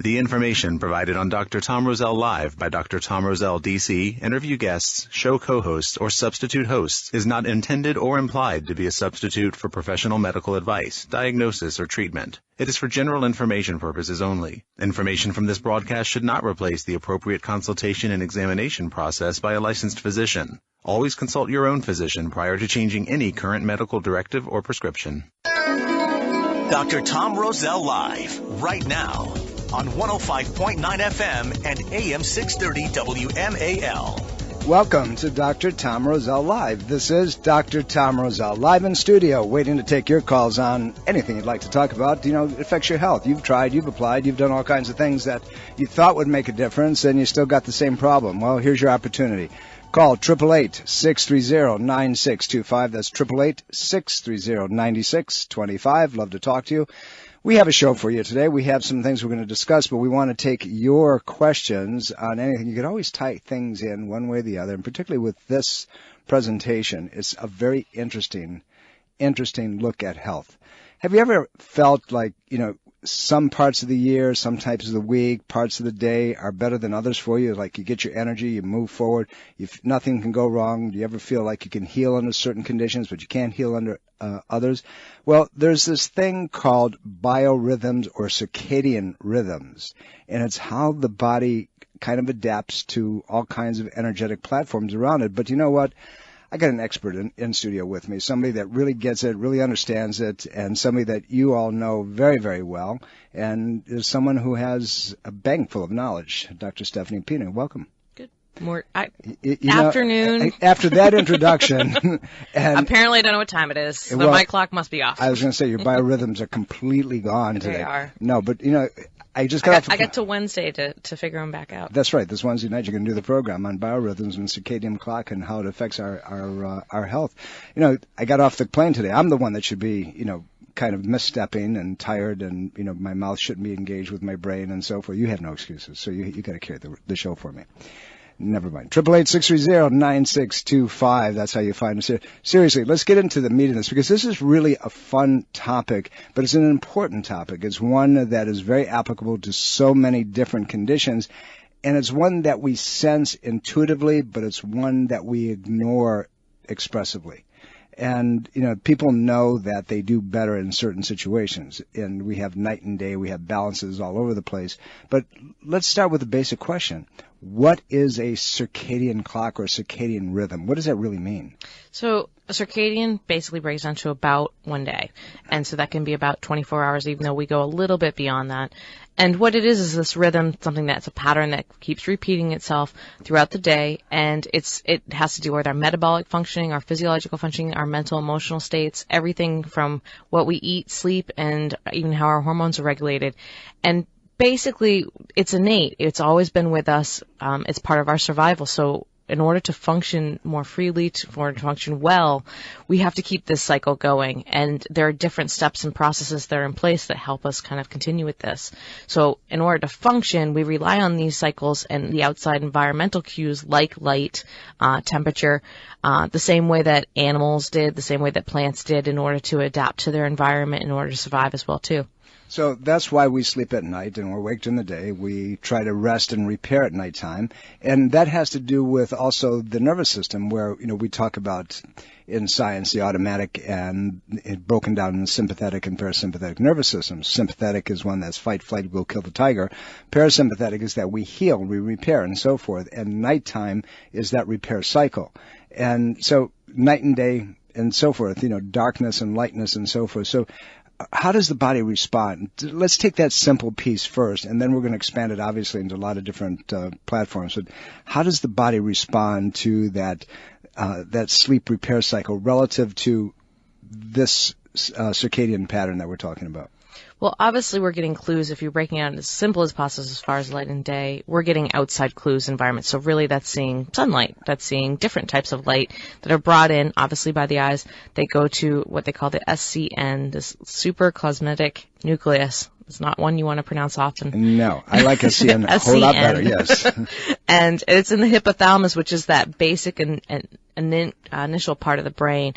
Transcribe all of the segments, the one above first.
The information provided on Dr. Tom Roselle Live by Dr. Tom Roselle, D.C., interview guests, show co-hosts, or substitute hosts is not intended or implied to be a substitute for professional medical advice, diagnosis, or treatment. It is for general information purposes only. Information from this broadcast should not replace the appropriate consultation and examination process by a licensed physician. Always consult your own physician prior to changing any current medical directive or prescription. Dr. Tom Roselle Live, right now, on 105.9 FM and AM 630 WMAL. Welcome to Dr. Tom Roselle Live. This is Dr. Tom Roselle, live in studio, waiting to take your calls on anything you'd like to talk about. You know, it affects your health. You've tried, you've applied, you've done all kinds of things that you thought would make a difference, and you still got the same problem. Well, here's your opportunity. Call 888-630-9625. That's 888-630-9625. Love to talk to you. We have a show for you today. We have some things we're going to discuss, but we want to take your questions on anything. You can always type things in one way or the other, and particularly with this presentation, it's a very interesting look at health. Have you ever felt like, some parts of the year, some types of the week, parts of the day are better than others for you? Like you get your energy, you move forward, nothing can go wrong. Do you ever feel like you can heal under certain conditions, but you can't heal under others? Well, there's this thing called biorhythms or circadian rhythms, and it's how the body kind of adapts to all kinds of energetic platforms around it. But you know what? I got an expert in studio with me, somebody that really gets it, really understands it, and somebody that you all know very, very well, and is someone who has a bank full of knowledge. Dr. Stephanie Pina, welcome. Good afternoon. After that introduction. And apparently I don't know what time it is, so my clock must be off. I was going to say, your biorhythms are completely gone today. They are. No, but, I got to Wednesday to figure them back out. That's right. This Wednesday night you're going to do the program on biorhythms and circadian clock and how it affects our health. I got off the plane today. I'm the one that should be, kind of misstepping and tired, and my mouth shouldn't be engaged with my brain and so forth. You have no excuses, so you got to carry the show for me. Never mind. 888-630-9625. That's how you find us here. Seriously, let's get into the meat of this, because this is really a fun topic, but it's an important topic. It's one that is very applicable to so many different conditions, and it's one that we sense intuitively, but it's one that we ignore expressively. And, people know that they do better in certain situations, and we have night and day, we have balances all over the place. But let's start with the basic question. What is a circadian clock or circadian rhythm? What does that really mean? So a circadian basically breaks down to about 1 day. And so that can be about 24 hours, even though we go a little bit beyond that. And what it is this rhythm, something that's a pattern that keeps repeating itself throughout the day. And it has to do with our metabolic functioning, our physiological functioning, our mental, emotional states, everything from what we eat, sleep, and even how our hormones are regulated. And basically, it's innate. It's always been with us. It's part of our survival. So in order to function more freely, to function well, we have to keep this cycle going. And there are different steps and processes that are in place that help us kind of continue with this. So in order to function, we rely on these cycles and the outside environmental cues like light, temperature, the same way that animals did, the same way that plants did, in order to adapt to their environment, in order to survive as well, too. So that's why we sleep at night and we're awake during the day. We try to rest and repair at nighttime. And that has to do with also the nervous system, where, we talk about in science the automatic and it broken down in the sympathetic and parasympathetic nervous systems. Sympathetic is one that's fight, flight, we'll kill the tiger. Parasympathetic is that we heal, we repair, and so forth. And nighttime is that repair cycle. And so night and day and so forth, darkness and lightness and so forth. So how does the body respond? Let's take that simple piece first, and then we're going to expand it, obviously, into a lot of different platforms. But how does the body respond to that sleep repair cycle relative to this circadian pattern that we're talking about? Well, obviously, we're getting clues. If you're breaking it out as simple as possible as far as light and day, we're getting outside clues, environment. So really, that's seeing sunlight. That's seeing different types of light that are brought in, obviously, by the eyes. They go to what they call the SCN, this supracosmetic nucleus. It's not one you want to pronounce often. No, I like SCN a whole lot better, yes. And it's in the hypothalamus, which is that basic and initial part of the brain.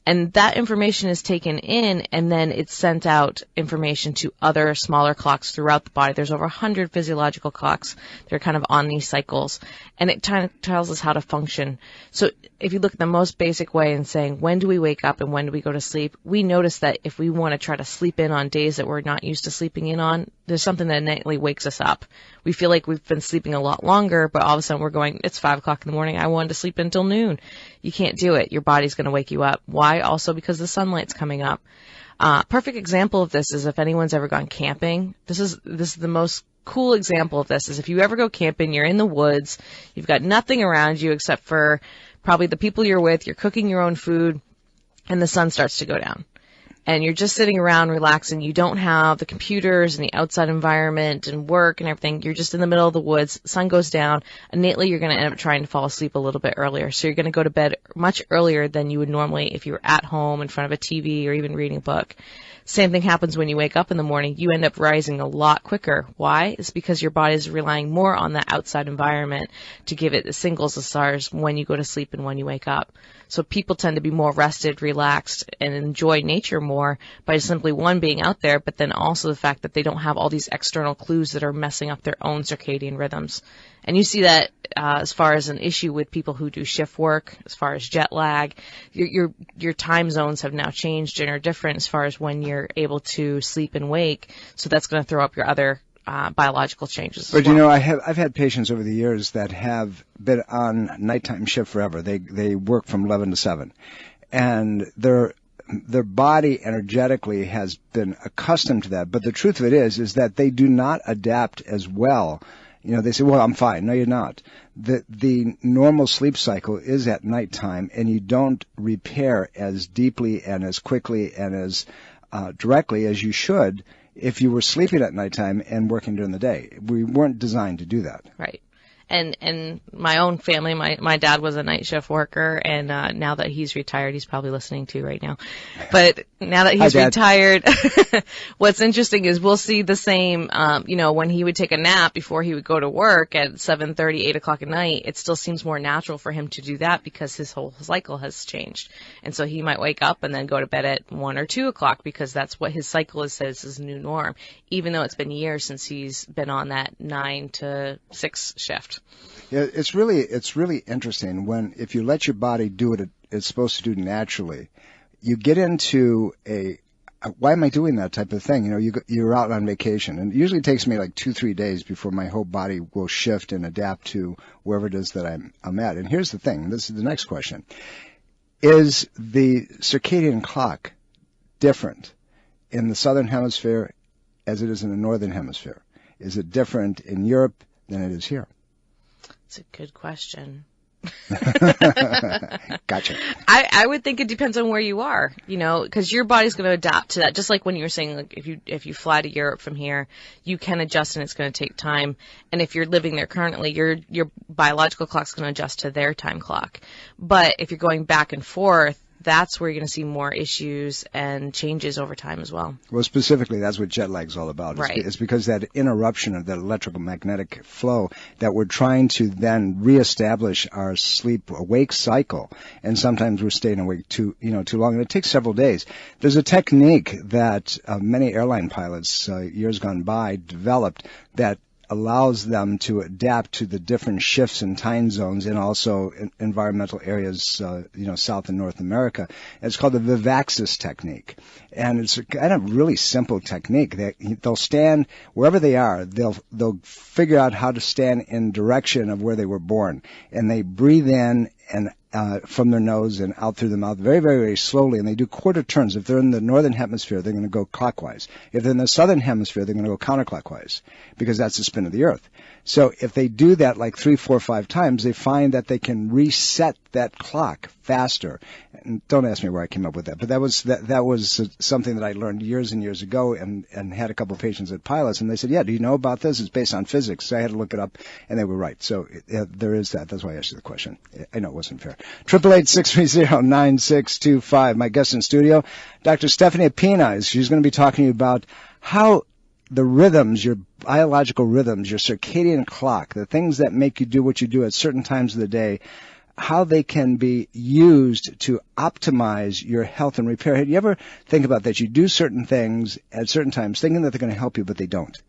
And that information is taken in, and then it's sent out information to other smaller clocks throughout the body. There's over 100 physiological clocks that are kind of on these cycles, and it kind of tells us how to function. So if you look at the most basic way in saying, when do we wake up and when do we go to sleep, we notice that if we want to try to sleep in on days that we're not used to sleeping in on, there's something that innately wakes us up. We feel like we've been sleeping a lot longer, but all of a sudden we're going, it's 5 o'clock in the morning, I wanted to sleep until noon. You can't do it. Your body's going to wake you up. Why? Also because the sunlight's coming up. Perfect example of this is if anyone's ever gone camping. This is the most cool example of this is if you ever go camping, you're in the woods, you've got nothing around you except for probably the people you're with, you're cooking your own food, and the sun starts to go down. And you're just sitting around relaxing. You don't have the computers and the outside environment and work and everything. You're just in the middle of the woods. Sun goes down. Innately, you're going to end up trying to fall asleep a little bit earlier. So you're going to go to bed much earlier than you would normally if you were at home in front of a TV or even reading a book. Same thing happens when you wake up in the morning. You end up rising a lot quicker. Why? It's because your body is relying more on the outside environment to give it the signals as far as when you go to sleep and when you wake up. So people tend to be more rested, relaxed, and enjoy nature more by simply, one, being out there, but then also the fact that they don't have all these external clues that are messing up their own circadian rhythms. And you see that as far as an issue with people who do shift work, as far as jet lag. Your time zones have now changed and are different as far as when you're able to sleep and wake. So that's going to throw up your other biological changes. But you know, I've had patients over the years that have been on nighttime shift forever. They work from 11 to 7, and their body energetically has been accustomed to that. But the truth of it is that they do not adapt as well. You know, they say, well, I'm fine. No, you're not. The normal sleep cycle is at nighttime, and you don't repair as deeply and as quickly and as directly as you should if you were sleeping at nighttime and working during the day. We weren't designed to do that. Right. And my own family, my dad was a night shift worker, and now that he's retired, he's probably listening to right now. But now that he's retired, what's interesting is we'll see the same, when he would take a nap before he would go to work at 7:30, 8 o'clock at night, it still seems more natural for him to do that because his whole cycle has changed. And so he might wake up and then go to bed at 1 or 2 o'clock because that's what his cycle says is his new norm, even though it's been years since he's been on that 9 to 6 shift. Yeah, it's really interesting if you let your body do what it's supposed to do naturally, you get into why am I doing that type of thing? You know, you're out on vacation, and it usually takes me like 2-3 days before my whole body will shift and adapt to wherever it is that I'm at. And here's the thing. This is the next question. Is the circadian clock different in the southern hemisphere as it is in the northern hemisphere? Is it different in Europe than it is here? That's a good question. Gotcha. I would think it depends on where you are, because your body's going to adapt to that. Just like when you were saying, like, if you fly to Europe from here, you can adjust and it's going to take time. And if you're living there currently, your biological clock's going to adjust to their time clock. But if you're going back and forth, that's where you're going to see more issues and changes over time as well. Well, specifically, that's what jet lag is all about. Right. It's because that interruption of that electrical magnetic flow that we're trying to then reestablish our sleep-awake cycle, and sometimes we're staying awake too long, and it takes several days. There's a technique that many airline pilots years gone by developed that allows them to adapt to the different shifts in time zones and also environmental areas, South and North America. And it's called the Vivaxis technique. And it's a kind of really simple technique. They'll stand wherever they are. They'll figure out how to stand in direction of where they were born. And they breathe in and from their nose and out through the mouth very, very, very slowly, and they do quarter turns. If they're in the northern hemisphere, they're going to go clockwise. If they're in the southern hemisphere, they're going to go counterclockwise because that's the spin of the earth. So if they do that like 3, 4, 5 times, they find that they can reset that clock faster. And don't ask me where I came up with that, but that was something that I learned years and years ago, and had a couple of patients at pilots, and they said, yeah, do you know about this? It's based on physics. So I had to look it up, and they were right. So there is that. That's why I asked you the question. I know it wasn't fair. 888-630-9625. My guest in studio, Dr. Stephanie Pina. She's going to be talking to you about how the rhythms, your biological rhythms, your circadian clock, the things that make you do what you do at certain times of the day, how they can be used to optimize your health and repair. You ever think about that? You do certain things at certain times thinking that they're going to help you, but they don't.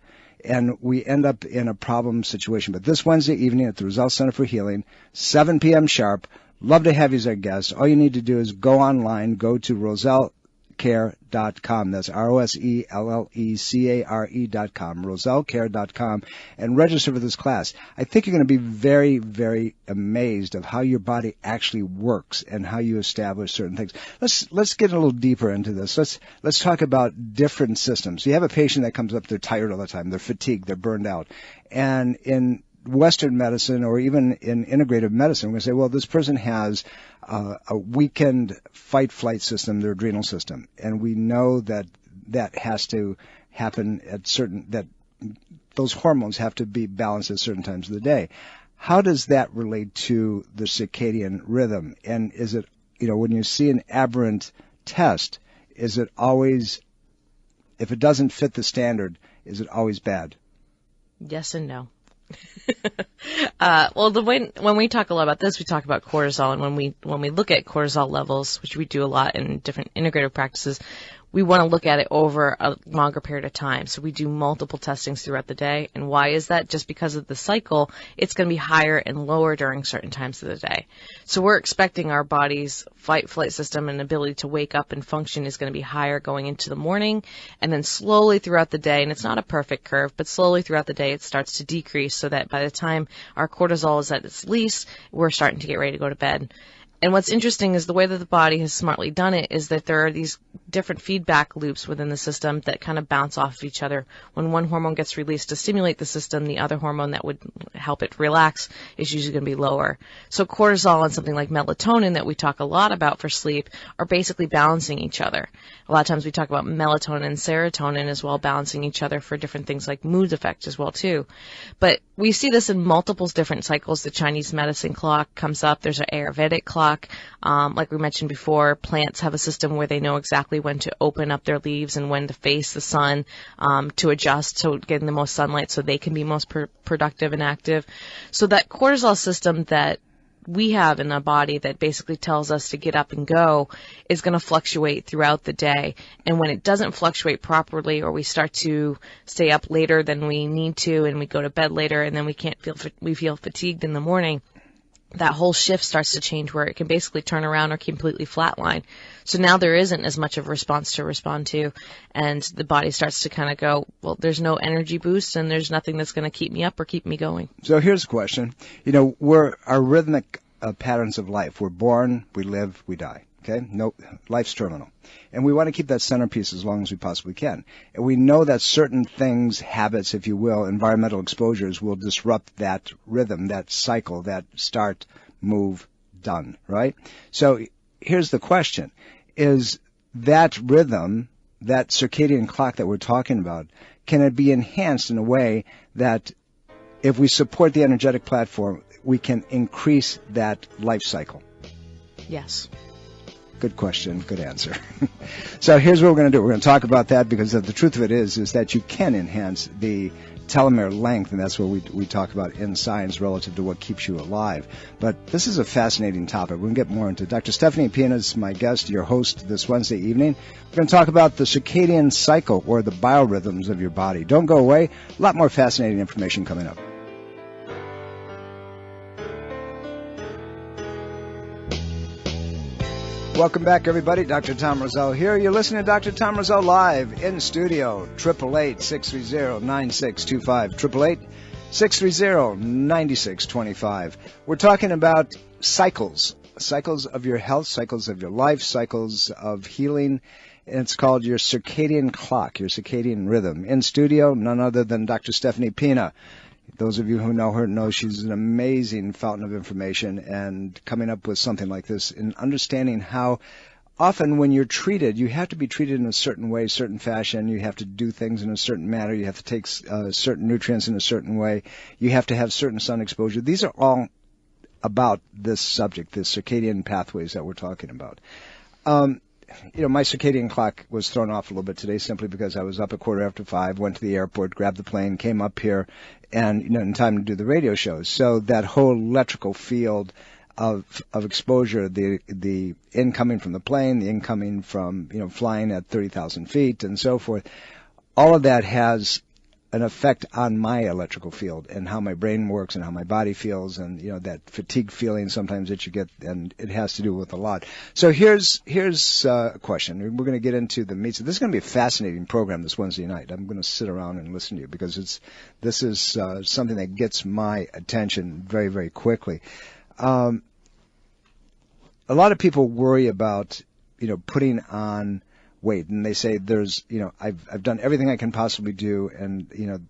And we end up in a problem situation. But this Wednesday evening at the Roselle Center for Healing, 7 p.m. sharp, love to have you as our guest. All you need to do is go online, go to RoselleCare.com. That's RoselleCare.com, RoselleCare.com, and register for this class. I think you're going to be very, very amazed of how your body actually works and how you establish certain things. Let's get a little deeper into this. Let's talk about different systems. You have a patient that comes up, they're tired all the time, they're fatigued, they're burned out. And in Western medicine or even in integrative medicine, we're going to say, well, this person has a weakened fight-flight system, their adrenal system. And we know that that has to happen at that those hormones have to be balanced at certain times of the day. How does that relate to the circadian rhythm? And is it, when you see an aberrant test, is it always, if it doesn't fit the standard, is it always bad? Yes and no. Well, when we talk a lot about this, we talk about cortisol, and when we look at cortisol levels, which we do a lot in different integrative practices, we want to look at it over a longer period of time. So we do multiple testings throughout the day. And why is that? Just because of the cycle, it's going to be higher and lower during certain times of the day. So we're expecting our body's fight-flight system and ability to wake up and function is going to be higher going into the morning, and then slowly throughout the day, and it's not a perfect curve, but slowly throughout the day it starts to decrease so that by the time our cortisol is at its least, we're starting to get ready to go to bed. And what's interesting is the way that the body has smartly done it is that there are these different feedback loops within the system that kind of bounce off of each other. When one hormone gets released to stimulate the system, the other hormone that would help it relax is usually going to be lower. So cortisol and something like melatonin that we talk a lot about for sleep are basically balancing each other. A lot of times we talk about melatonin and serotonin as well, balancing each other for different things like mood effects as well too. But we see this in multiple different cycles. The Chinese medicine clock comes up. There's an Ayurvedic clock. Like we mentioned before, plants have a system where they know exactly when to open up their leaves and when to face the sun to adjust to getting the most sunlight so they can be most productive and active. So that cortisol system that we have in the body that basically tells us to get up and go is going to fluctuate throughout the day. And when it doesn't fluctuate properly, or we start to stay up later than we need to and we go to bed later and then we feel fatigued in the morning, that whole shift starts to change where it can basically turn around or completely flatline. So now there isn't as much of a response to respond to, and the body starts to kind of go, well, there's no energy boost and there's nothing that's going to keep me up or keep me going. So here's a question. We're our rhythmic patterns of life. We're born, we live, we die. Okay? No, life's terminal. And we want to keep that centerpiece as long as we possibly can. And we know that certain things, habits, if you will, environmental exposures will disrupt that rhythm, that cycle, that start, move, done, right? So here's the question. Is that rhythm, that circadian clock that we're talking about, can it be enhanced in a way that if we support the energetic platform, we can increase that life cycle? Yes. Good question. Good answer. So here's what we're going to do. We're going to talk about that because the truth of it is that you can enhance the telomere length, and that's what we talk about in science relative to what keeps you alive. But this is a fascinating topic. We're going to get more into it. Dr. Stephanie Pina is my guest, your host this Wednesday evening. We're going to talk about the circadian cycle, or the biorhythms of your body. Don't go away. A lot more fascinating information coming up. Welcome back, everybody. Dr. Tom Roselle here. You're listening to Dr. Tom Roselle live in studio. 888-630-9625. 888-630-9625. We're talking about cycles. Cycles of your health, cycles of your life, cycles of healing. And it's called your circadian clock, your circadian rhythm. In studio, none other than Dr. Stephanie Pina. Those of you who know her know she's an amazing fountain of information, and coming up with something like this and understanding how often when you're treated, you have to be treated in a certain way, certain fashion. You have to do things in a certain manner. You have to take certain nutrients in a certain way. You have to have certain sun exposure. These are all about this subject, the circadian pathways that we're talking about. My circadian clock was thrown off a little bit today simply because I was up at 5:15, went to the airport, grabbed the plane, came up here, and in time to do the radio shows. So that whole electrical field of exposure, the incoming from the plane, the incoming from, flying at 30,000 feet and so forth, all of that has an effect on my electrical field and how my brain works and how my body feels, and that fatigue feeling sometimes that you get, and it has to do with a lot. So here's a question. We're going to get into the meats. This is going to be a fascinating program this Wednesday night. I'm going to sit around and listen to you because this is something that gets my attention very, very quickly. A lot of people worry about putting on weight, and they say I've done everything I can possibly do, and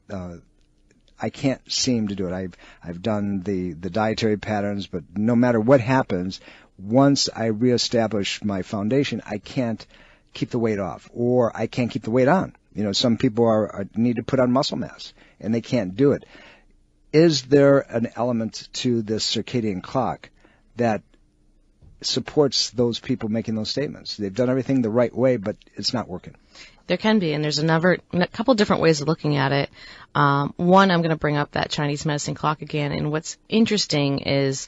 I can't seem to do it. I've done the dietary patterns, but no matter what happens, once I reestablish my foundation, I can't keep the weight off, or I can't keep the weight on. Some people need to put on muscle mass, and they can't do it. Is there an element to this circadian clock that supports those people making those statements? They've done everything the right way, but it's not working. There can be, and there's a couple different ways of looking at it. One, I'm going to bring up that Chinese medicine clock again, and what's interesting is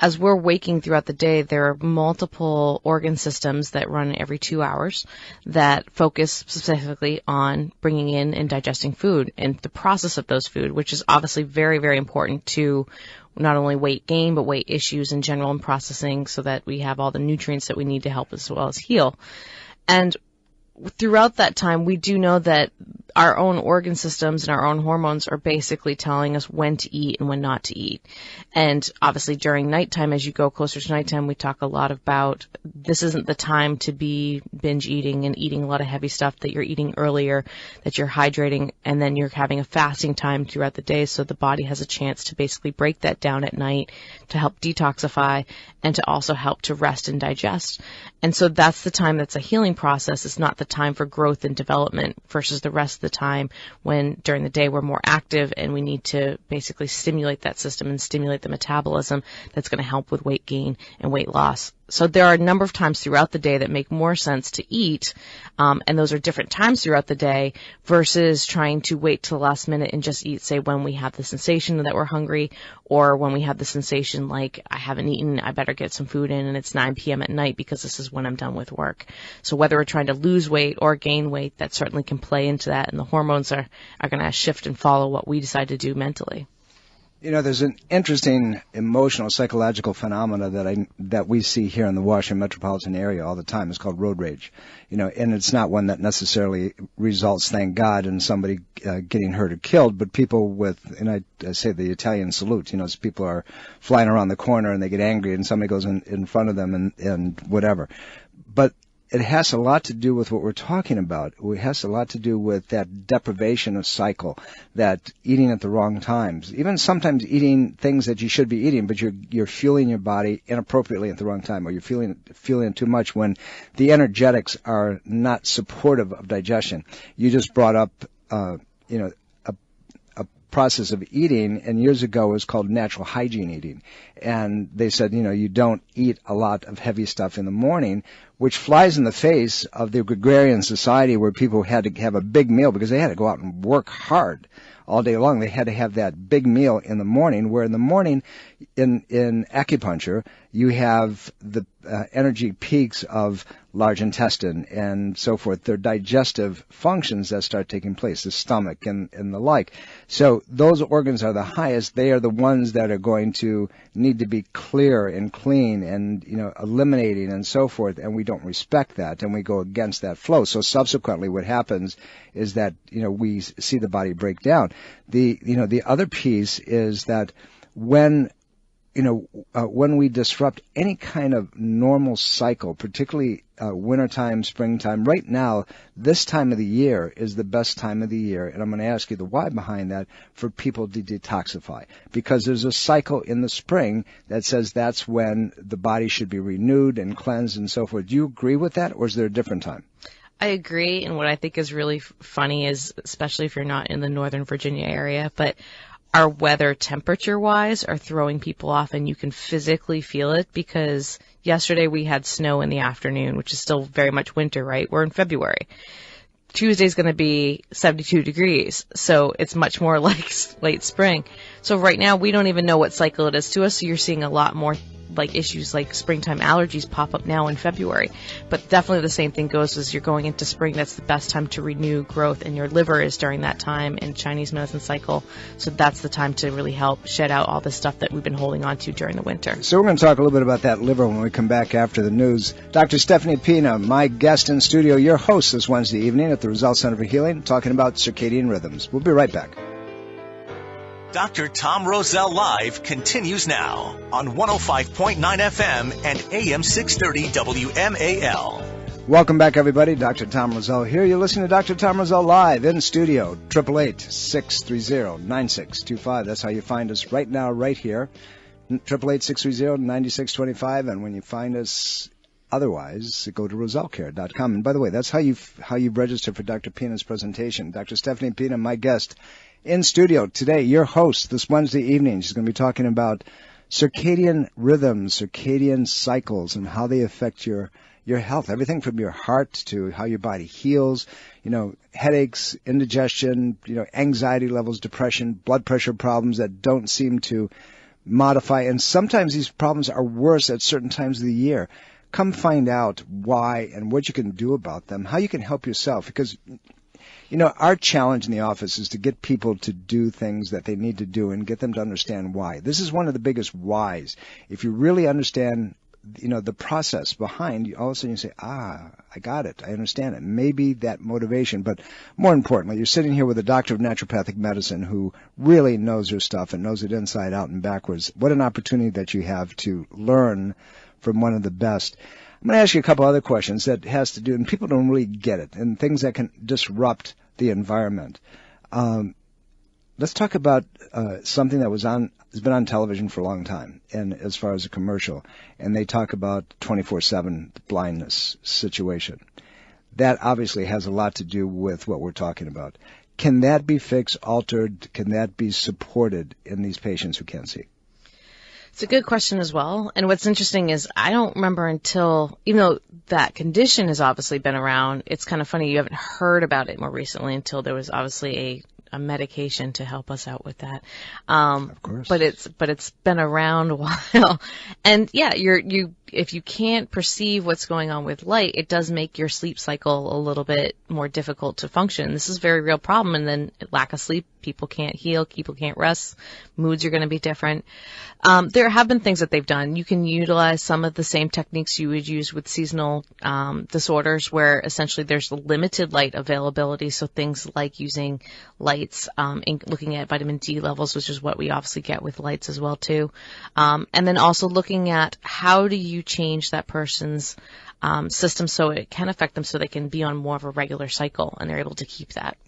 as we're waking throughout the day, there are multiple organ systems that run every 2 hours that focus specifically on bringing in and digesting food and the process of those food, which is obviously very, very important to not only weight gain, but weight issues in general and processing, so that we have all the nutrients that we need to help as well as heal. And throughout that time, we do know that our own organ systems and our own hormones are basically telling us when to eat and when not to eat. And obviously during nighttime, as you go closer to nighttime, we talk a lot about this isn't the time to be binge eating and eating a lot of heavy stuff, that you're eating earlier, that you're hydrating, and then you're having a fasting time throughout the day, so the body has a chance to basically break that down at night to help detoxify and to also help to rest and digest. And so that's the time that's a healing process. It's not the time for growth and development versus the rest of the time when during the day we're more active and we need to basically stimulate that system and stimulate the metabolism that's going to help with weight gain and weight loss. So there are a number of times throughout the day that make more sense to eat, and those are different times throughout the day versus trying to wait till the last minute and just eat, say, when we have the sensation that we're hungry, or when we have the sensation like, I haven't eaten, I better get some food in, and it's 9 p.m. at night because this is when I'm done with work. So whether we're trying to lose weight or gain weight, that certainly can play into that, and the hormones are going to shift and follow what we decide to do mentally. There's an interesting emotional, psychological phenomena that we see here in the Washington metropolitan area all the time. It's called road rage. And it's not one that necessarily results, thank God, in somebody getting hurt or killed, but people with, and I say the Italian salute, people are flying around the corner and they get angry and somebody goes in front of them and whatever. But it has a lot to do with what we're talking about. It has a lot to do with that deprivation of cycle, that eating at the wrong times, even sometimes eating things that you should be eating, but you're fueling your body inappropriately at the wrong time, or you're fueling too much when the energetics are not supportive of digestion. You just brought up, a process of eating, and years ago it was called natural hygiene eating. And they said, you don't eat a lot of heavy stuff in the morning, which flies in the face of the agrarian society where people had to have a big meal because they had to go out and work hard all day long. They had to have that big meal in the morning, where in the morning in acupuncture, you have the energy peaks of large intestine and so forth. They're digestive functions that start taking place, the stomach and the like. So those organs are the highest. They are the ones that are going to need to be clear and clean and, eliminating and so forth. And we don't respect that, and we go against that flow. So subsequently what happens is that, we see the body break down. The other piece is that when we disrupt any kind of normal cycle, particularly wintertime, springtime, right now, this time of the year is the best time of the year. And I'm going to ask you the why behind that, for people to detoxify. Because there's a cycle in the spring that says that's when the body should be renewed and cleansed and so forth. Do you agree with that, or is there a different time? I agree, and what I think is really funny is, especially if you're not in the Northern Virginia area, but our weather temperature-wise are throwing people off, and you can physically feel it, because yesterday we had snow in the afternoon, which is still very much winter, right? We're in February. Tuesday's going to be 72 degrees, so it's much more like late spring. So right now we don't even know what cycle it is to us, so you're seeing a lot more like issues like springtime allergies pop up now in February. But definitely the same thing goes as you're going into spring. That's the best time to renew growth, and your liver is during that time in Chinese medicine cycle. So that's the time to really help shed out all the stuff that we've been holding on to during the winter. So we're going to talk a little bit about that liver when we come back after the news. Dr. Stephanie Pina, my guest in studio, your host this Wednesday evening at the Roselle Center for Healing, talking about circadian rhythms. We'll be right back. Dr. Tom Roselle Live continues now on 105.9 FM and AM 630 WMAL. Welcome back, everybody. Dr. Tom Roselle here. You're listening to Dr. Tom Roselle Live in studio, 888-630-9625. That's how you find us right now, right here, 888-630-9625. And when you find us otherwise, go to rosellecare.com. And by the way, that's how you register for Dr. Pina's presentation. Dr. Stephanie Pina, my guest in studio today, your host this Wednesday evening. She's going to be talking about circadian rhythms, circadian cycles, and how they affect your health. Everything from your heart to how your body heals, headaches, indigestion, anxiety levels, depression, blood pressure problems that don't seem to modify. And sometimes these problems are worse at certain times of the year. Come find out why and what you can do about them, how you can help yourself. Because our challenge in the office is to get people to do things that they need to do and get them to understand why. This is one of the biggest whys. If you really understand, the process behind, all of a sudden you say, I got it. I understand it. Maybe that motivation. But more importantly, you're sitting here with a doctor of naturopathic medicine who really knows her stuff and knows it inside out and backwards. What an opportunity that you have to learn from one of the best. I'm going to ask you a couple other questions that has to do, and people don't really get it, and things that can disrupt the environment. Let's talk about something that has been on television for a long time, and as far as a commercial, and they talk about 24/7 blindness situation. That obviously has a lot to do with what we're talking about. Can that be fixed, altered? Can that be supported in these patients who can't see? It's a good question as well. And what's interesting is I don't remember until, even though that condition has obviously been around, it's kind of funny you haven't heard about it more recently until there was obviously a medication to help us out with that. Of course. But it's been around a while. And yeah, if you can't perceive what's going on with light, it does make your sleep cycle a little bit more difficult to function. This is a very real problem. And then lack of sleep, people can't heal, people can't rest, moods are going to be different. There have been things that they've done. You can utilize some of the same techniques you would use with seasonal disorders, where essentially there's limited light availability. So things like using lights, looking at vitamin D levels, which is what we obviously get with lights as well too. And then also looking at how do you change that person's system so it can affect them so they can be on more of a regular cycle and they're able to keep that.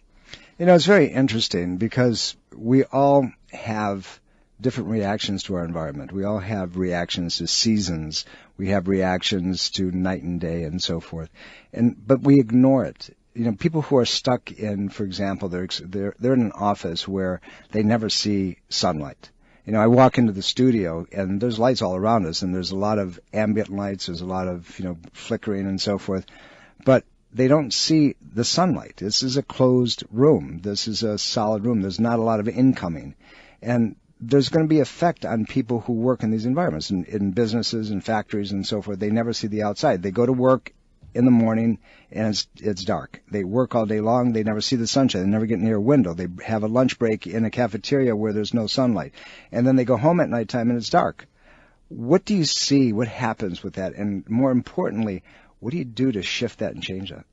It's very interesting because we all have different reactions to our environment. We all have reactions to seasons. We have reactions to night and day and so forth. But we ignore it. People who are stuck in, for example, they're in an office where they never see sunlight. I walk into the studio and there's lights all around us and there's a lot of ambient lights, there's a lot of, flickering and so forth, but they don't see the sunlight. This is a closed room. This is a solid room. There's not a lot of incoming. And there's going to be effect on people who work in these environments, in businesses and factories and so forth. They never see the outside. They go to work in the morning and it's dark. They work all day long. They never see the sunshine. They never get near a window. They have a lunch break in a cafeteria where there's no sunlight. And then they go home at nighttime and it's dark. What do you see? What happens with that? And more importantly, what do you do to shift that and change that?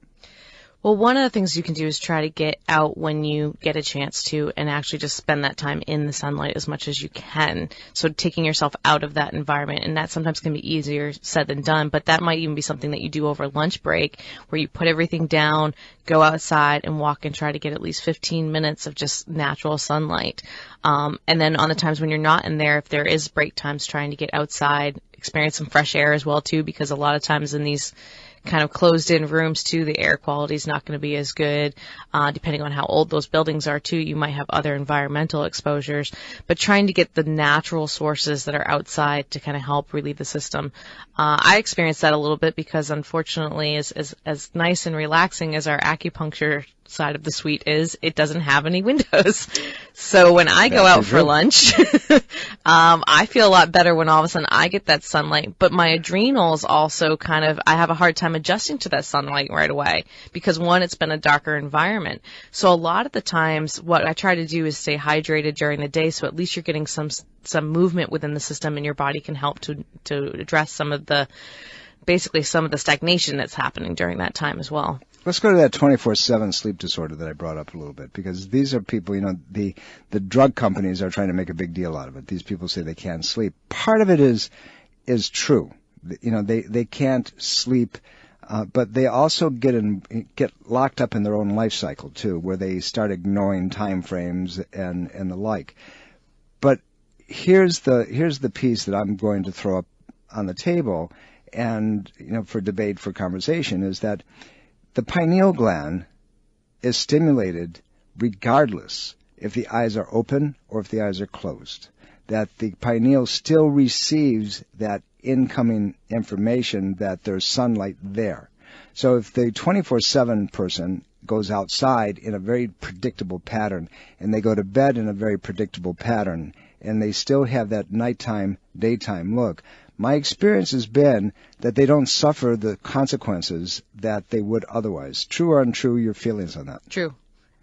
Well, one of the things you can do is try to get out when you get a chance to and actually just spend that time in the sunlight as much as you can. So taking yourself out of that environment, and that sometimes can be easier said than done, but that might even be something that you do over lunch break where you put everything down, go outside and walk and try to get at least 15 minutes of just natural sunlight. And then on the times when you're not in there, if there is break times, trying to get outside, experience some fresh air as well too, because a lot of times in these kind of closed-in rooms too, the air quality is not going to be as good. Depending on how old those buildings are too, you might have other environmental exposures. But trying to get the natural sources that are outside to kind of help relieve the system. I experienced that a little bit because, unfortunately, as nice and relaxing as our acupuncture side of the suite is it doesn't have any windows. So when I go out for lunch, I feel a lot better when all of a sudden I get that sunlight. But my adrenals also I have a hard time adjusting to that sunlight right away because, one, it's been a darker environment. So a lot of the times what I try to do is stay hydrated during the day, so at least you're getting some movement within the system, and your body can help to address some of the stagnation that's happening during that time as well. Let's go to that 24/7 sleep disorder that I brought up a little bit, because these are people, the drug companies are trying to make a big deal out of it. These people say they can't sleep. Part of it is true. They can't sleep, but they also get locked up in their own life cycle too, where they start ignoring time frames and the like. But here's the piece that I'm going to throw up on the table, and for debate, for conversation, is that the pineal gland is stimulated regardless if the eyes are open or if the eyes are closed. That the pineal still receives that incoming information that there's sunlight there. So if the 24/7 person goes outside in a very predictable pattern, and they go to bed in a very predictable pattern, and they still have that nighttime, daytime look, my experience has been that they don't suffer the consequences that they would otherwise. True or untrue, your feelings on that? True.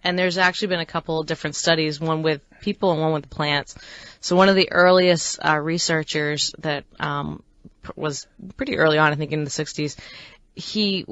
And there's actually been a couple of different studies, one with people and one with plants. So one of the earliest researchers that was pretty early on, I think in the 60s, he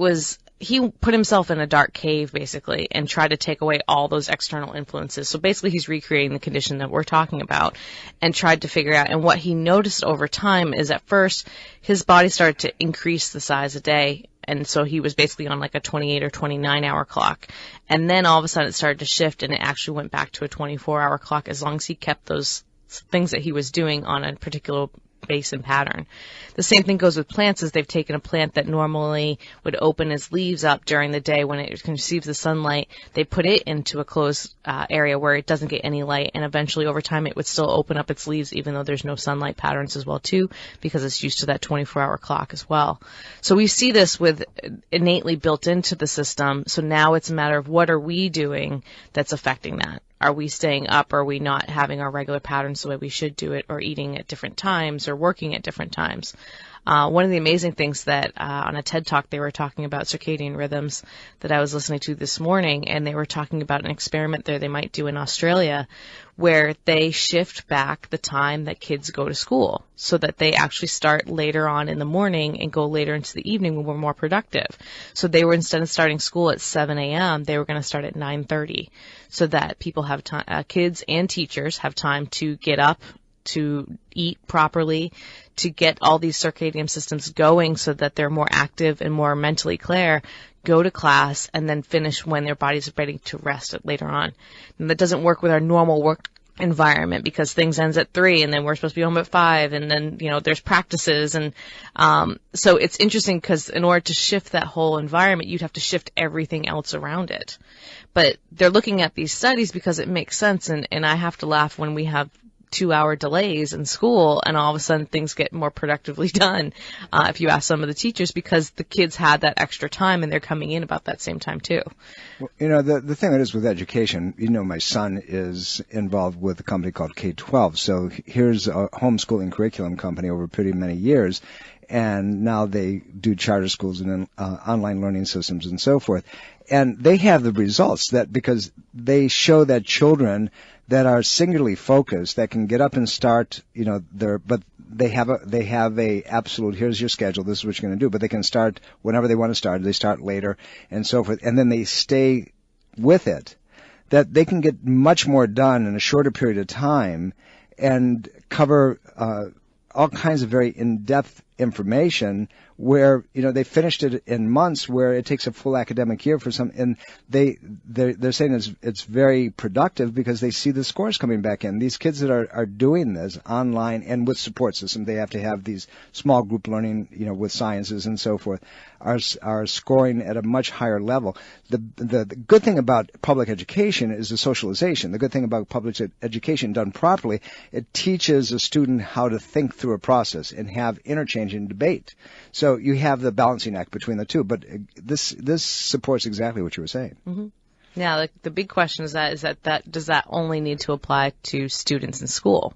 put himself in a dark cave, basically, and tried to take away all those external influences. So basically he's recreating the condition that we're talking about and tried to figure out. And what he noticed over time is at first his body started to increase the size a day. And so he was basically on like a 28 or 29 hour clock. And then all of a sudden it started to shift, and it actually went back to a 24-hour clock as long as he kept those things that he was doing on a particular base and pattern. The same thing goes with plants, as they've taken a plant that normally would open its leaves up during the day when it receives the sunlight. They put it into a closed area where it doesn't get any light, and eventually over time it would still open up its leaves even though there's no sunlight patterns as well too, because it's used to that 24-hour clock as well. So we see this with innately built into the system. So now it's a matter of what are we doing that's affecting that. Are we staying up? Are we not having our regular patterns the way we should do it, or eating at different times, or working at different times? One of the amazing things that on a TED Talk they were talking about circadian rhythms that I was listening to this morning, and they were talking about an experiment there they might do in Australia where they shift back the time that kids go to school so that they actually start later on in the morning and go later into the evening when we're more productive. So they were, instead of starting school at 7 a.m., they were going to start at 9:30 so that people have time, kids and teachers have time to get up, to eat properly, to get all these circadian systems going so that they're more active and more mentally clear, go to class, and then finish when their body's ready to rest later on. And that doesn't work with our normal work environment because things ends at 3 and then we're supposed to be home at 5, and then, there's practices. And so it's interesting because in order to shift that whole environment, you'd have to shift everything else around it. But they're looking at these studies because it makes sense, and I have to laugh when we have 2-hour delays in school and all of a sudden things get more productively done if you ask some of the teachers, because the kids had that extra time and they're coming in about that same time too. Well, the thing that is with education, my son is involved with a company called K-12. So here's a homeschooling curriculum company over pretty many years, and now they do charter schools and online learning systems and so forth. And they have the results that because they show that children that are singularly focused, that can get up and start, but they have a absolute, here's your schedule, this is what you're going to do, but they can start whenever they want to start, they start later and so forth, and then they stay with it, that they can get much more done in a shorter period of time and cover all kinds of very in-depth information where, they finished it in months, where it takes a full academic year for some, and they're saying it's very productive because they see the scores coming back in. These kids that are doing this online and with support system, they have to have these small group learning, with sciences and so forth, are scoring at a much higher level. The good thing about public education is the socialization. The good thing about public education done properly, it teaches a student how to think through a process and have interchange and debate. So you have the balancing act between the two, but this supports exactly what you were saying. Mm-hmm. Now, the big question is that does that only need to apply to students in school?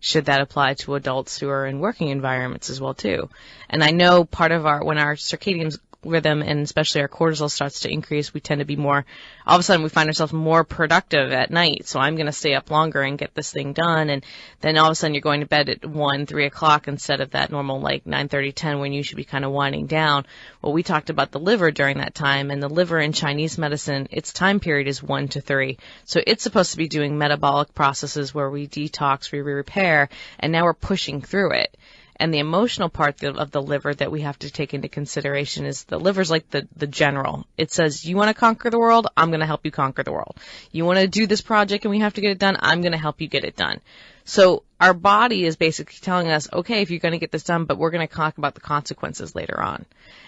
Should that apply to adults who are in working environments as well too? And I know part of when our circadian rhythm and especially our cortisol starts to increase, we tend to be more, all of a sudden we find ourselves more productive at night. So I'm going to stay up longer and get this thing done. And then all of a sudden you're going to bed at 1, 3 o'clock instead of that normal like 9:30, 10 when you should be kind of winding down. Well, we talked about the liver during that time, and the liver in Chinese medicine, its time period is 1 to 3. So it's supposed to be doing metabolic processes where we detox, we repair, and now we're pushing through it. And the emotional part of the liver that we have to take into consideration is the liver's like the general. It says, you want to conquer the world? I'm going to help you conquer the world. You want to do this project and we have to get it done? I'm going to help you get it done. So our body is basically telling us, okay, if you're going to get this done, but we're going to talk about the consequences later on.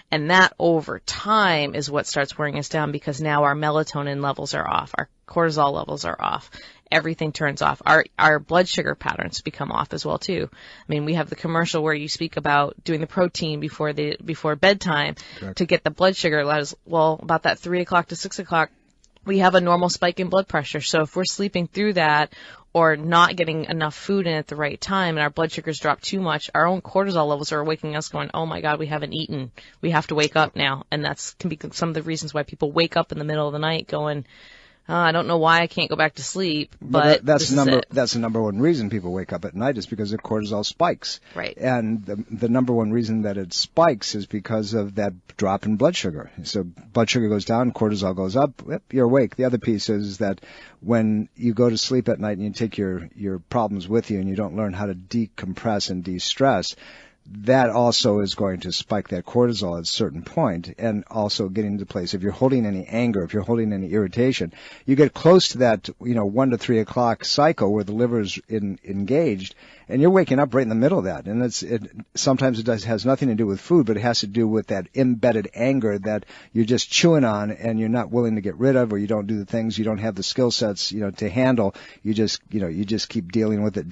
And that over time is what starts wearing us down, because now our melatonin levels are off. Our cortisol levels are off. Everything turns off. Our blood sugar patterns become off as well too. I mean, we have the commercial where you speak about doing the protein before bedtime. Correct. To get the blood sugar levels. Well, about that 3 o'clock to 6 o'clock, we have a normal spike in blood pressure. So if we're sleeping through that or not getting enough food in at the right time and our blood sugars drop too much, our own cortisol levels are waking us going, oh my God, we haven't eaten. We have to wake up now. And that's can be some of the reasons why people wake up in the middle of the night going, I don't know why I can't go back to sleep, but that's the number one reason people wake up at night is because their cortisol spikes. Right. And the number one reason that it spikes is because of that drop in blood sugar. So blood sugar goes down, cortisol goes up, you're awake. The other piece is that when you go to sleep at night and you take your problems with you and you don't learn how to decompress and de-stress, that also is going to spike that cortisol at a certain point, and also getting into place. If you're holding any anger, if you're holding any irritation, you get close to that, 1 to 3 o'clock cycle where the liver is engaged, and you're waking up right in the middle of that. And sometimes it has nothing to do with food, but it has to do with that embedded anger that you're just chewing on and you're not willing to get rid of, or you don't do the things, you don't have the skill sets, to handle. You just keep dealing with it.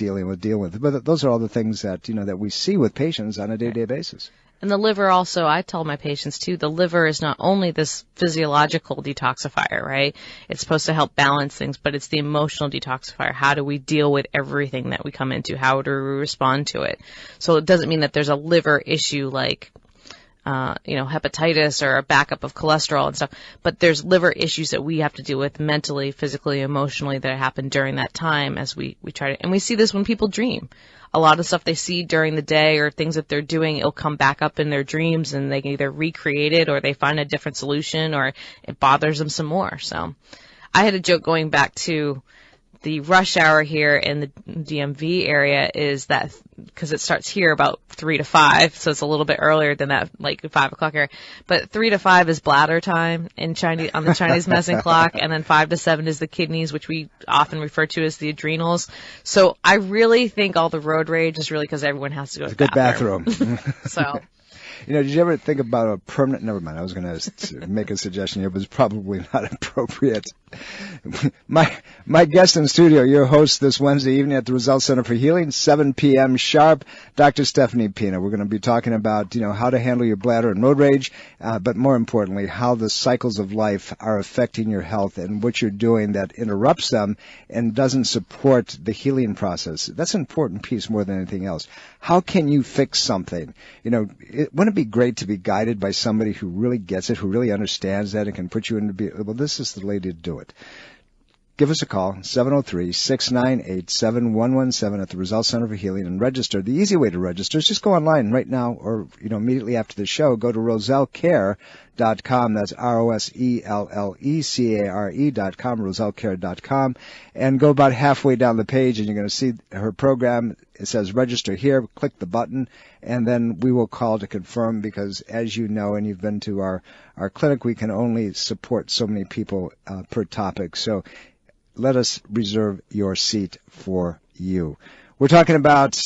But those are all the things that, that we see with patients on a day-to-day basis. And the liver also, I tell my patients too, the liver is not only this physiological detoxifier, right? It's supposed to help balance things, but it's the emotional detoxifier. How do we deal with everything that we come into? How do we respond to it? So it doesn't mean that there's a liver issue like, hepatitis or a backup of cholesterol and stuff, but there's liver issues that we have to deal with mentally, physically, emotionally that happen during that time as we try to, and we see this when people dream. A lot of stuff they see during the day or things that they're doing, it'll come back up in their dreams and they can either recreate it or they find a different solution or it bothers them some more. So I had a joke going back to the rush hour here in the DMV area is that because it starts here about 3 to 5, so it's a little bit earlier than that, like 5 o'clock area. But 3 to 5 is bladder time in Chinese on the Chinese medicine clock, and then 5 to 7 is the kidneys, which we often refer to as the adrenals. So I really think all the road rage is really because everyone has to go to the bathroom. So. Did you ever think about a permanent, never mind, I was going to make a suggestion here, but it's probably not appropriate. My guest in studio, your host this Wednesday evening at the Roselle Center for Healing, 7 p.m. sharp, Dr. Stephanie Pina. We're going to be talking about, how to handle your bladder and road rage, but more importantly, how the cycles of life are affecting your health and what you're doing that interrupts them and doesn't support the healing process. That's an important piece more than anything else. How can you fix something? Wouldn't it be great to be guided by somebody who really gets it, who really understands that and can put you into, well, this is the lady to do it. Give us a call, 703-698-7117 at the Roselle Center for Healing and register. The easy way to register is just go online right now or, immediately after the show, go to RoselleCare.com. That's RoselleCare.com, RoselleCare.com, and go about halfway down the page and you're going to see her program. It says register here, click the button, and then we will call to confirm because as you know, and you've been to our clinic, we can only support so many people per topic. So let us reserve your seat for you. We're talking about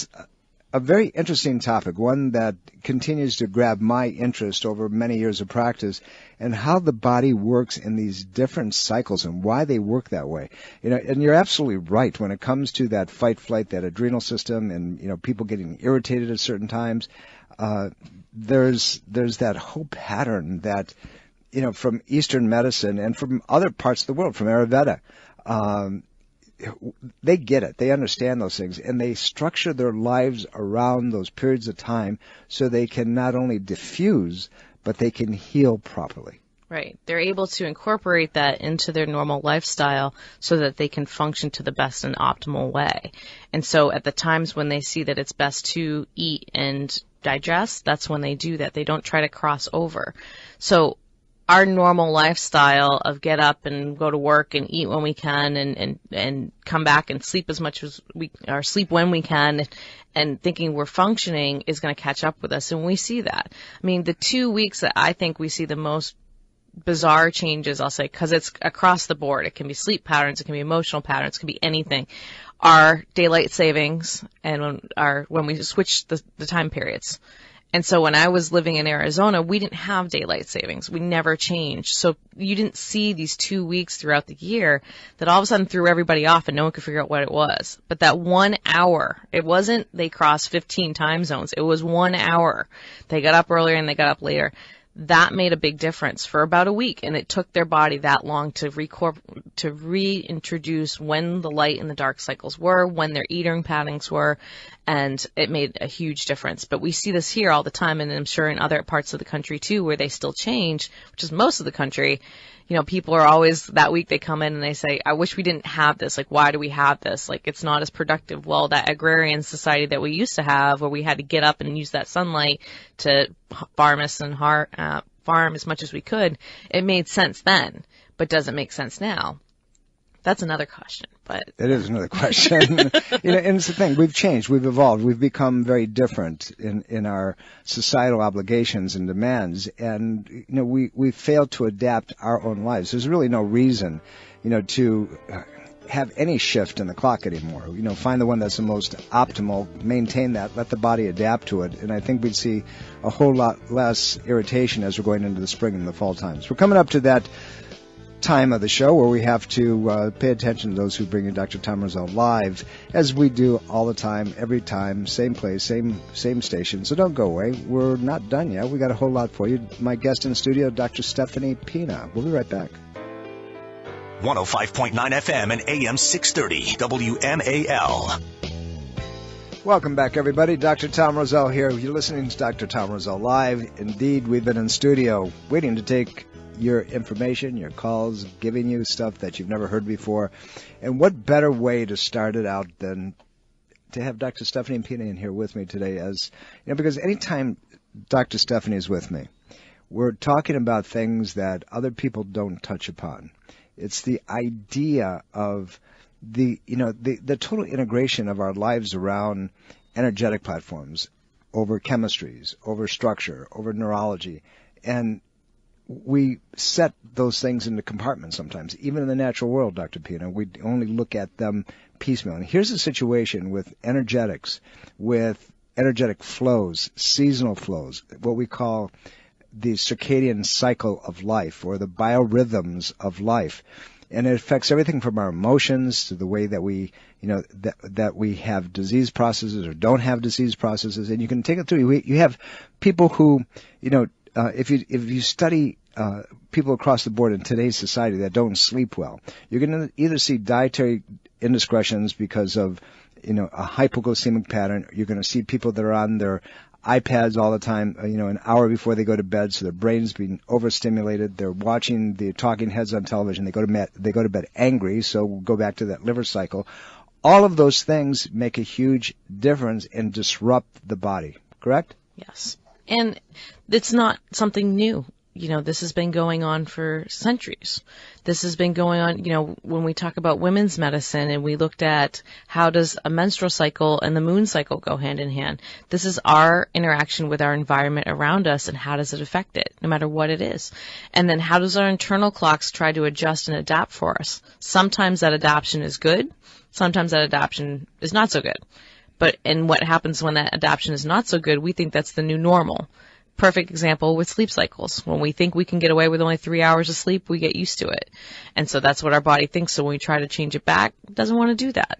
a very interesting topic, one that continues to grab my interest over many years of practice, and how the body works in these different cycles and why they work that way. And you're absolutely right when it comes to that fight, flight, that adrenal system, and people getting irritated at certain times. There's that whole pattern that from Eastern medicine and from other parts of the world, from Ayurveda. They get it. They understand those things, and they structure their lives around those periods of time so they can not only diffuse, but they can heal properly. Right. They're able to incorporate that into their normal lifestyle so that they can function to the best and optimal way. And so at the times when they see that it's best to eat and digest, that's when they do that. They don't try to cross over. So our normal lifestyle of get up and go to work and eat when we can and come back and sleep as much as or sleep when we can and thinking we're functioning is going to catch up with us. And we see that. I mean, the 2 weeks that I think we see the most bizarre changes, I'll say, because it's across the board. It can be sleep patterns, it can be emotional patterns, it can be anything. Our daylight savings and when we switch the time periods. And so when I was living in Arizona, we didn't have daylight savings. We never changed. So you didn't see these 2 weeks throughout the year that all of a sudden threw everybody off and no one could figure out what it was. But that 1 hour, it wasn't they crossed 15 time zones. It was 1 hour. They got up earlier and they got up later. That made a big difference for about a week, and it took their body that long to reintroduce when the light and the dark cycles were, when their eating patterns were, and it made a huge difference. But we see this here all the time, and I'm sure in other parts of the country too, where they still change, which is most of the country. People are always, that week they come in and they say, I wish we didn't have this. Like, why do we have this? Like, it's not as productive. Well, that agrarian society that we used to have, where we had to get up and use that sunlight to harvest and farm as much as we could, it made sense then, but doesn't make sense now. That's another question, but it is another question. And it's the thing. We've changed. We've evolved. We've become very different in our societal obligations and demands. And, we failed to adapt our own lives. There's really no reason, to have any shift in the clock anymore. Find the one that's the most optimal, maintain that, let the body adapt to it. And I think we'd see a whole lot less irritation as we're going into the spring and the fall times. We're coming up to that time of the show where we have to pay attention to those who bring in Dr. Tom Roselle live, as we do all the time, every time, same place, same station. So don't go away. We're not done yet. We got a whole lot for you. My guest in the studio, Dr. Stephanie Pina. We'll be right back. 105.9 FM and AM 630 WMAL. Welcome back, everybody. Dr. Tom Roselle here. You're listening to Dr. Tom Roselle Live. Indeed, we've been in studio waiting to take your information, your calls, giving you stuff that you've never heard before. And what better way to start it out than to have Dr. Stephanie Pina in here with me today, because anytime Dr. Stephanie is with me, we're talking about things that other people don't touch upon. It's the idea of the total integration of our lives around energetic platforms, over chemistries, over structure, over neurology, and we set those things into compartments sometimes. Even in the natural world, Dr. Pina, we only look at them piecemeal. And here's the situation with energetics, with energetic flows, seasonal flows, what we call the circadian cycle of life, or the biorhythms of life. And it affects everything from our emotions to the way that we, that we have disease processes or don't have disease processes. And you can take it through. You have people who, if you study people across the board in today's society that don't sleep well, you're going to either see dietary indiscretions because of a hypoglycemic pattern. You're going to see people that are on their iPads all the time, an hour before they go to bed, so their brain's being overstimulated. They're watching the talking heads on television. They go to bed angry, so we'll go back to that liver cycle. All of those things make a huge difference and disrupt the body, correct? Yes. And it's not something new. This has been going on for centuries. This has been going on, when we talk about women's medicine and we looked at how does a menstrual cycle and the moon cycle go hand in hand. This is our interaction with our environment around us and how does it affect it, no matter what it is. And then how does our internal clocks try to adjust and adapt for us? Sometimes that adaptation is good. Sometimes that adaptation is not so good. And what happens when that adaptation is not so good, we think that's the new normal. Perfect example with sleep cycles. When we think we can get away with only 3 hours of sleep, we get used to it. And so that's what our body thinks. So when we try to change it back, it doesn't want to do that.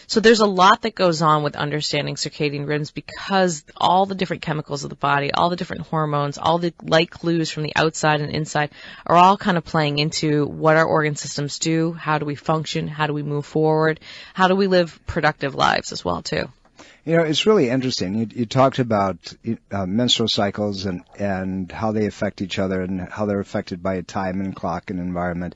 So there's a lot that goes on with understanding circadian rhythms because all the different chemicals of the body, all the different hormones, all the light clues from the outside and inside are all kind of playing into what our organ systems do, how do we function, how do we move forward, how do we live productive lives as well too. It's really interesting. You talked about menstrual cycles and how they affect each other and how they're affected by a time and clock and environment.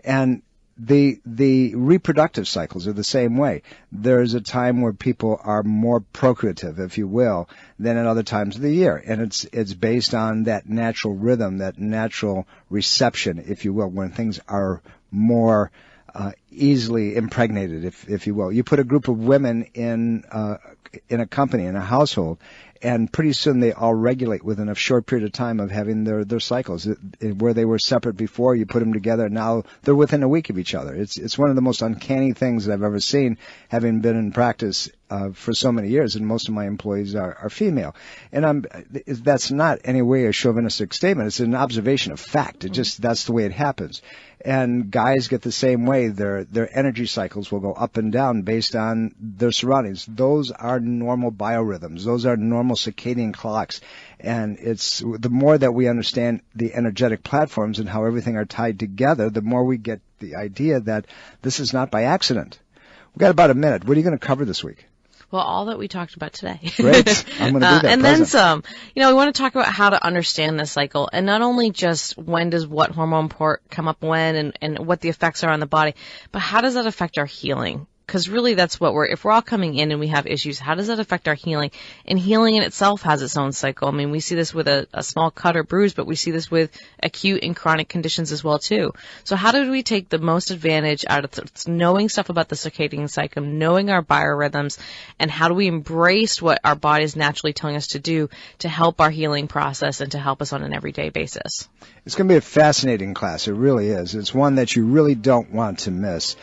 And the reproductive cycles are the same way. There's a time where people are more procreative, if you will, than at other times of the year. And it's based on that natural rhythm, that natural reception, if you will, when things are more easily impregnated, if you will. You put a group of women in a company, in a household, and pretty soon they all regulate within a short period of time of having their cycles. Where they were separate before, you put them together, now they're within a week of each other. It's one of the most uncanny things that I've ever seen, having been in practice for so many years, and most of my employees are female. And that's not any way a chauvinistic statement. It's an observation of fact. That's the way it happens. And guys get the same way. Their energy cycles will go up and down based on their surroundings. Those are normal biorhythms. Those are normal circadian clocks. And it's the more that we understand the energetic platforms and how everything are tied together, the more we get the idea that this is not by accident. We've got about a minute. What are you going to cover this week? Well, all that we talked about today. Great. I'm going to do that. And then some. We want to talk about how to understand the cycle, and not only just when does what hormone come up when and what the effects are on the body, but how does that affect our healing? Because really that's what if we're all coming in and we have issues, how does that affect our healing? And healing in itself has its own cycle. I mean, we see this with a small cut or bruise, but we see this with acute and chronic conditions as well too. So how do we take the most advantage out of knowing stuff about the circadian cycle, knowing our biorhythms, and how do we embrace what our body is naturally telling us to do to help our healing process and to help us on an everyday basis? It's going to be a fascinating class. It really is. It's one that you really don't want to miss.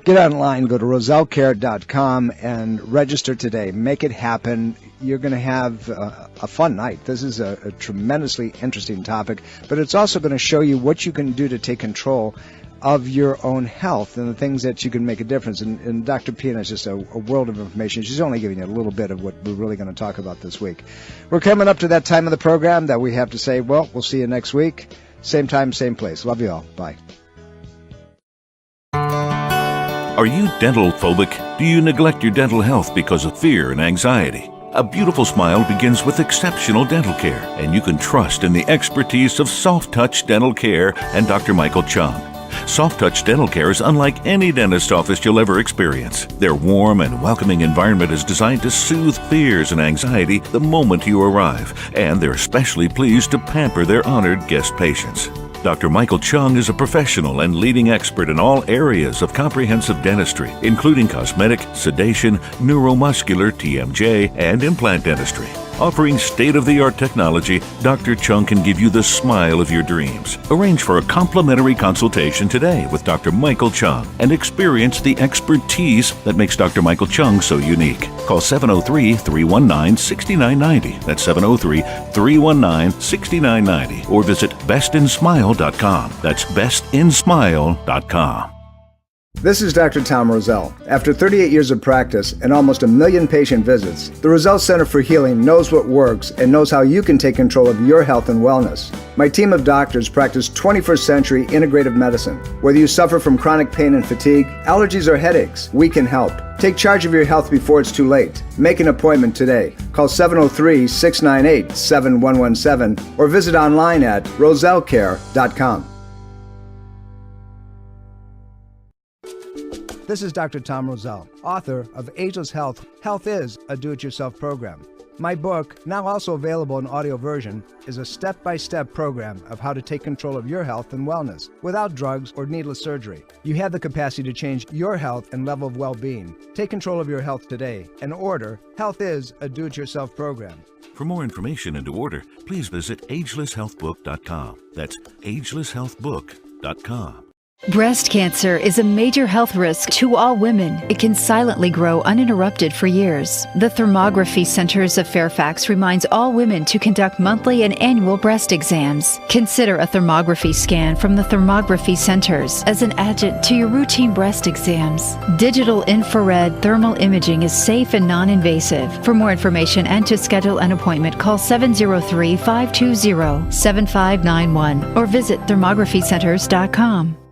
Get online, go to rosellecare.com and register today. Make it happen. You're going to have a fun night. This is a tremendously interesting topic, but it's also going to show you what you can do to take control of your own health and the things that you can make a difference. And Dr. Pina is just a world of information. She's only giving you a little bit of what we're really going to talk about this week. We're coming up to that time of the program that we have to say, well, we'll see you next week. Same time, same place. Love you all. Bye. Are you dental phobic? Do you neglect your dental health because of fear and anxiety? A beautiful smile begins with exceptional dental care, and you can trust in the expertise of Soft Touch Dental Care and Dr. Michael Chung. Soft Touch Dental Care is unlike any dentist office you'll ever experience. Their warm and welcoming environment is designed to soothe fears and anxiety the moment you arrive, and they're especially pleased to pamper their honored guest patients. Dr. Michael Chung is a professional and leading expert in all areas of comprehensive dentistry, including cosmetic, sedation, neuromuscular, TMJ, and implant dentistry. Offering state-of-the-art technology, Dr. Chung can give you the smile of your dreams. Arrange for a complimentary consultation today with Dr. Michael Chung and experience the expertise that makes Dr. Michael Chung so unique. Call 703-319-6990. That's 703-319-6990. Or visit bestinsmile.com. That's bestinsmile.com. This is Dr. Tom Roselle. After 38 years of practice and almost 1 million patient visits, the Roselle Center for Healing knows what works and knows how you can take control of your health and wellness. My team of doctors practice 21st century integrative medicine. Whether you suffer from chronic pain and fatigue, allergies or headaches, we can help. Take charge of your health before it's too late. Make an appointment today. Call 703-698-7117 or visit online at rosellecare.com. This is Dr. Tom Roselle, author of Ageless Health. Health is a do-it-yourself program. My book, now also available in audio version, is a step-by-step program of how to take control of your health and wellness without drugs or needless surgery. You have the capacity to change your health and level of well-being. Take control of your health today and order Health is a do-it-yourself program. For more information and to order, please visit agelesshealthbook.com. That's agelesshealthbook.com. Breast cancer is a major health risk to all women. It can silently grow uninterrupted for years. The Thermography Centers of Fairfax reminds all women to conduct monthly and annual breast exams. Consider a thermography scan from the Thermography Centers as an adjunct to your routine breast exams. Digital infrared thermal imaging is safe and non-invasive. For more information and to schedule an appointment, call 703-520-7591 or visit thermographycenters.com.